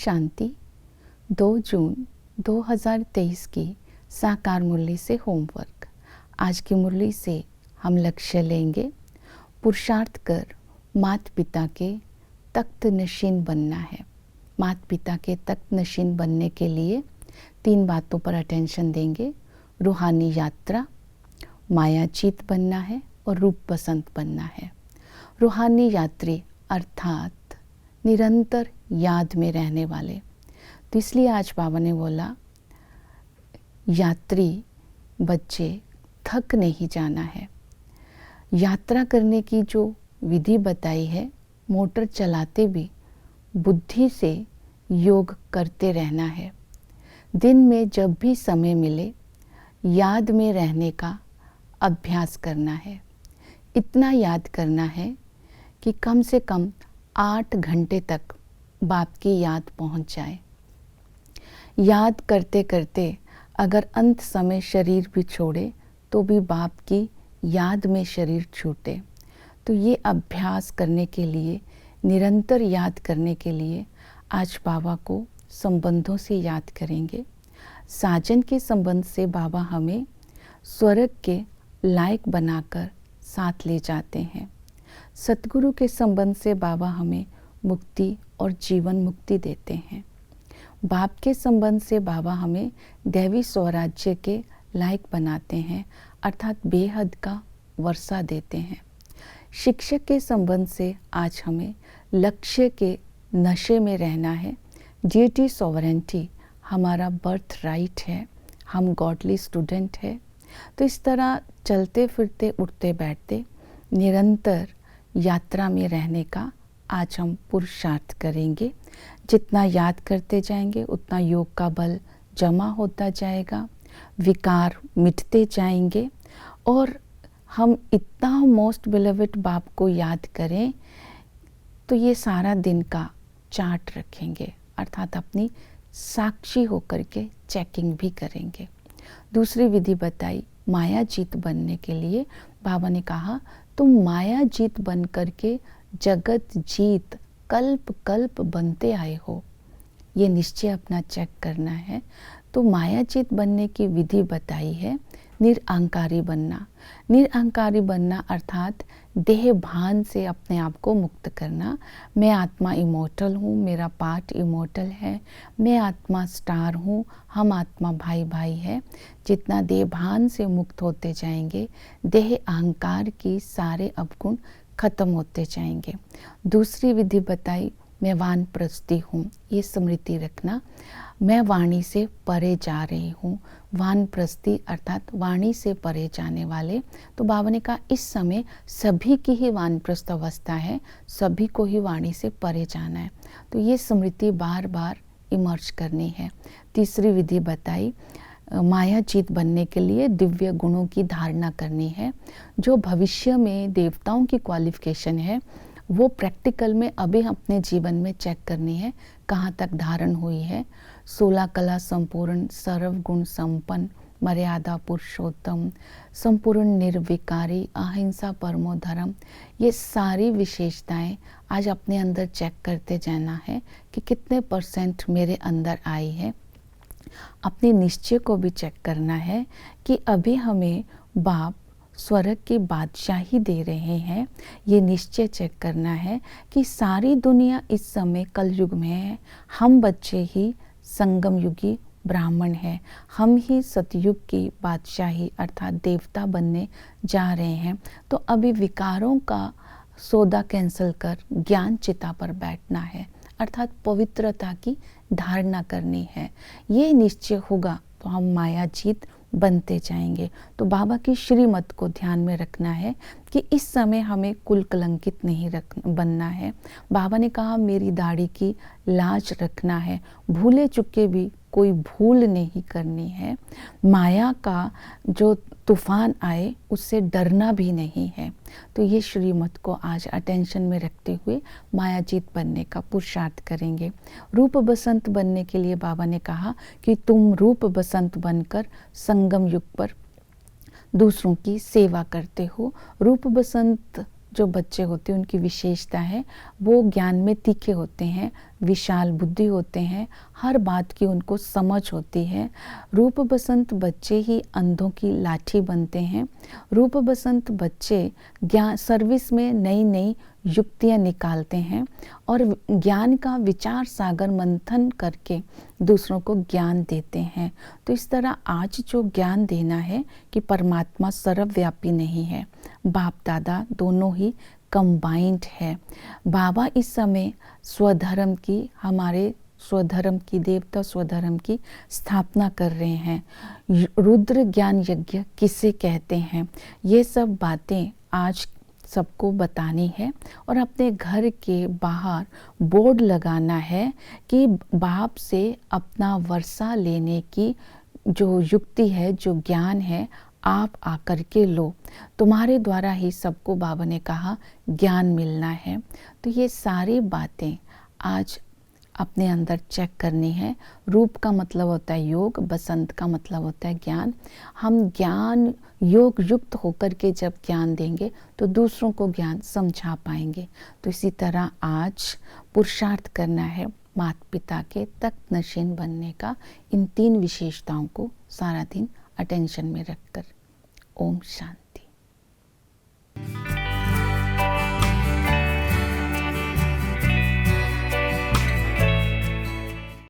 शांति 2 जून 2023 की साकार मुरली से होमवर्क। आज की मुरली से हम लक्ष्य लेंगे पुरुषार्थ कर माता पिता के तख्त नशीन बनना है। माता पिता के तख्त नशीन बनने के लिए 3 बातों पर अटेंशन देंगे। रूहानी यात्रा, मायाचीत बनना है और रूप बसंत बनना है। रूहानी यात्री अर्थात निरंतर याद में रहने वाले। तो इसलिए आज बाबा ने बोला यात्री बच्चे थक नहीं जाना है। यात्रा करने की जो विधि बताई है, मोटर चलाते भी बुद्धि से योग करते रहना है। दिन में जब भी समय मिले याद में रहने का अभ्यास करना है। इतना याद करना है कि कम से कम 8 घंटे तक बाप की याद पहुंच जाए। याद करते करते अगर अंत समय शरीर भी छोड़े तो भी बाप की याद में शरीर छूटे। तो ये अभ्यास करने के लिए, निरंतर याद करने के लिए आज बाबा को संबंधों से याद करेंगे। साजन के संबंध से बाबा हमें स्वर्ग के लायक बनाकर साथ ले जाते हैं। सतगुरु के संबंध से बाबा हमें मुक्ति और जीवन मुक्ति देते हैं। बाप के संबंध से बाबा हमें दैवी स्वराज्य के लायक बनाते हैं, अर्थात बेहद का वर्षा देते हैं। शिक्षक के संबंध से आज हमें लक्ष्य के नशे में रहना है। जीटी सॉवरेंटी हमारा बर्थ राइट है, हम गॉडली स्टूडेंट है। तो इस तरह चलते फिरते उठते बैठते निरंतर यात्रा में रहने का आज हम पुरुषार्थ करेंगे। जितना याद करते जाएंगे उतना योग का बल जमा होता जाएगा, विकार मिटते जाएंगे और हम इतना मोस्ट बिलवेड बाप को याद करें तो ये सारा दिन का चार्ट रखेंगे, अर्थात अपनी साक्षी होकर के चेकिंग भी करेंगे। दूसरी विधि बताई माया जीत बनने के लिए। बाबा ने कहा तुम माया जीत बन करके जगत जीत कल्प कल्प बनते आए हो। ये निश्चय अपना चेक करना है। तो माया जीत बनने की विधि बताई है निरअहंकारी बनना। निरअहंकारी बनना अर्थात देह भान से अपने आप को मुक्त करना। मैं आत्मा इमोर्टल हूँ, मेरा पार्ट इमोर्टल है, मैं आत्मा स्टार हूँ, हम आत्मा भाई भाई है। जितना देह भान से मुक्त होते जाएंगे, देह अहंकार की सारे अवगुण खत्म होते जाएंगे। दूसरी विधि बताई मैं वानप्रस्थी हूँ, ये स्मृति रखना। मैं वाणी से परे जा रही हूँ। वानप्रस्थी अर्थात वाणी से परे जाने वाले। तो बाबा ने कहा इस समय सभी की ही वानप्रस्थ अवस्था है, सभी को ही वाणी से परे जाना है। तो ये स्मृति बार बार इमर्ज करनी है। तीसरी विधि बताई माया जीत बनने के लिए दिव्य गुणों की धारणा करनी है। जो भविष्य में देवताओं की क्वालिफिकेशन है वो प्रैक्टिकल में अभी अपने जीवन में चेक करनी है, कहाँ तक धारण हुई है। 16 कला संपूर्ण, सर्वगुण संपन्न, मर्यादा पुरुषोत्तम, संपूर्ण निर्विकारी, अहिंसा परमो धर्म, ये सारी विशेषताएं आज अपने अंदर चेक करते जाना है कि कितने % मेरे अंदर आई है। अपने निश्चय को भी चेक करना है कि अभी हमें बाप स्वर्ग की बादशाही दे रहे हैं। ये निश्चय चेक करना है कि सारी दुनिया इस समय कलयुग में है, हम बच्चे ही संगम युगी ब्राह्मण है, हम ही सतयुग की बादशाही अर्थात देवता बनने जा रहे हैं। तो अभी विकारों का सौदा कैंसिल कर ज्ञान चिता पर बैठना है, अर्थात पवित्रता की धारणा करनी है। ये निश्चय होगा तो हम माया जीत बनते जाएंगे। तो बाबा की श्रीमत को ध्यान में रखना है कि इस समय हमें कुल कलंकित नहीं बनना है। बाबा ने कहा मेरी दाढ़ी की लाज रखना है, भूले चुके भी कोई भूल नहीं करनी है। माया का जो तूफान आए उससे डरना भी नहीं है। तो ये श्रीमत को आज अटेंशन में रखते हुए मायाजीत बनने का पुरुषार्थ करेंगे। रूप बसंत बनने के लिए बाबा ने कहा कि तुम रूप बसंत बनकर संगम युग पर दूसरों की सेवा करते हो। रूप बसंत जो बच्चे होते हैं उनकी विशेषता है, वो ज्ञान में तीखे होते हैं, विशाल बुद्धि होते हैं, हर बात की उनको समझ होती है। रूप बसंत बच्चे ही अंधों की लाठी बनते हैं। रूप बसंत बच्चे ज्ञान सर्विस में नई नई युक्तियाँ निकालते हैं और ज्ञान का विचार सागर मंथन करके दूसरों को ज्ञान देते हैं। तो इस तरह आज जो ज्ञान देना है कि परमात्मा सर्वव्यापी नहीं है, बाप दादा दोनों ही कंबाइंड है। बाबा इस समय स्वधर्म की, हमारे स्वधर्म की, देवता स्वधर्म की स्थापना कर रहे हैं। रुद्र ज्ञान यज्ञ किसे कहते हैं, ये सब बातें आज सबको बतानी है और अपने घर के बाहर बोर्ड लगाना है कि बाप से अपना वर्षा लेने की जो युक्ति है, जो ज्ञान है, आप आकर के लो। तुम्हारे द्वारा ही सबको बाबा ने कहा ज्ञान मिलना है। तो ये सारी बातें आज अपने अंदर चेक करनी है। रूप का मतलब होता है योग, बसंत का मतलब होता है ज्ञान। हम ज्ञान योग युक्त होकर के जब ज्ञान देंगे तो दूसरों को ज्ञान समझा पाएंगे। तो इसी तरह आज पुरुषार्थ करना है माता पिता के तख्त नशीन बनने का, इन 3 विशेषताओं को सारा दिन अटेंशन में रखकर। ओम शांति।